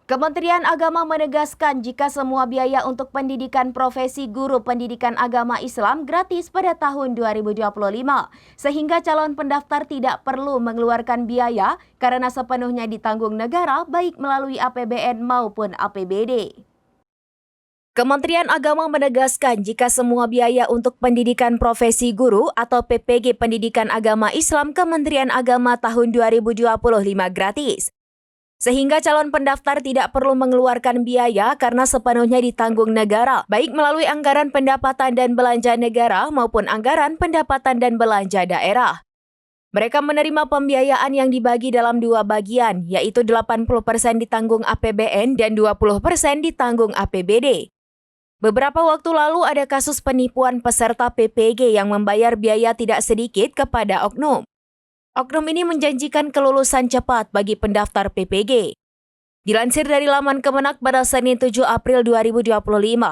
Kementerian Agama menegaskan jika semua biaya untuk pendidikan profesi guru pendidikan agama Islam gratis pada tahun 2025, sehingga calon pendaftar tidak perlu mengeluarkan biaya karena sepenuhnya ditanggung negara baik melalui APBN maupun APBD. Kementerian Agama menegaskan jika semua biaya untuk pendidikan profesi guru atau PPG Pendidikan Agama Islam Kementerian Agama tahun 2025 gratis. Sehingga calon pendaftar tidak perlu mengeluarkan biaya karena sepenuhnya ditanggung negara, baik melalui anggaran pendapatan dan belanja negara maupun anggaran pendapatan dan belanja daerah. Mereka menerima pembiayaan yang dibagi dalam dua bagian, yaitu 80% ditanggung APBN dan 20% ditanggung APBD. Beberapa waktu lalu ada kasus penipuan peserta PPG yang membayar biaya tidak sedikit kepada oknum. Oknum ini menjanjikan kelulusan cepat bagi pendaftar PPG. Dilansir dari laman Kemenak pada Senin 7 April 2025,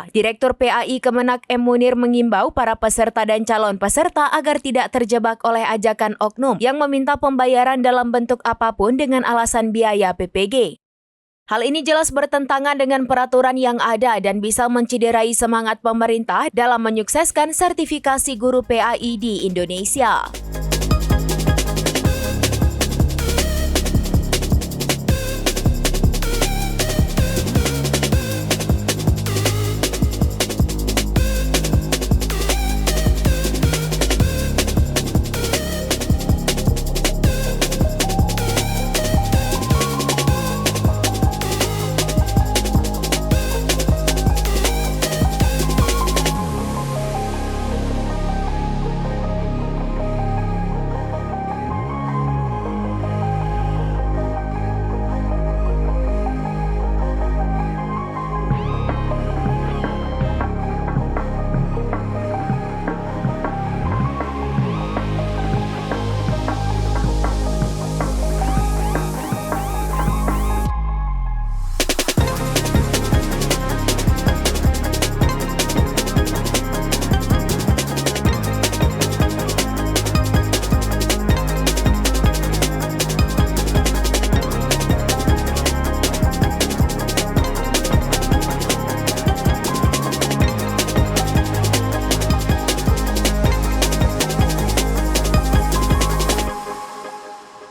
Direktur PAI Kemenak M. Munir mengimbau para peserta dan calon peserta agar tidak terjebak oleh ajakan oknum yang meminta pembayaran dalam bentuk apapun dengan alasan biaya PPG. Hal ini jelas bertentangan dengan peraturan yang ada dan bisa menciderai semangat pemerintah dalam menyukseskan sertifikasi guru PAI di Indonesia.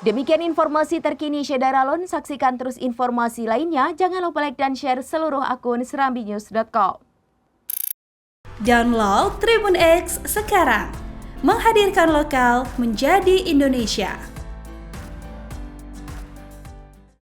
Demikian informasi terkini Syedaralun. Saksikan terus informasi lainnya. Jangan lupa like dan share seluruh akun serambinews.com. Download Tribun X sekarang. Menghadirkan lokal menjadi Indonesia.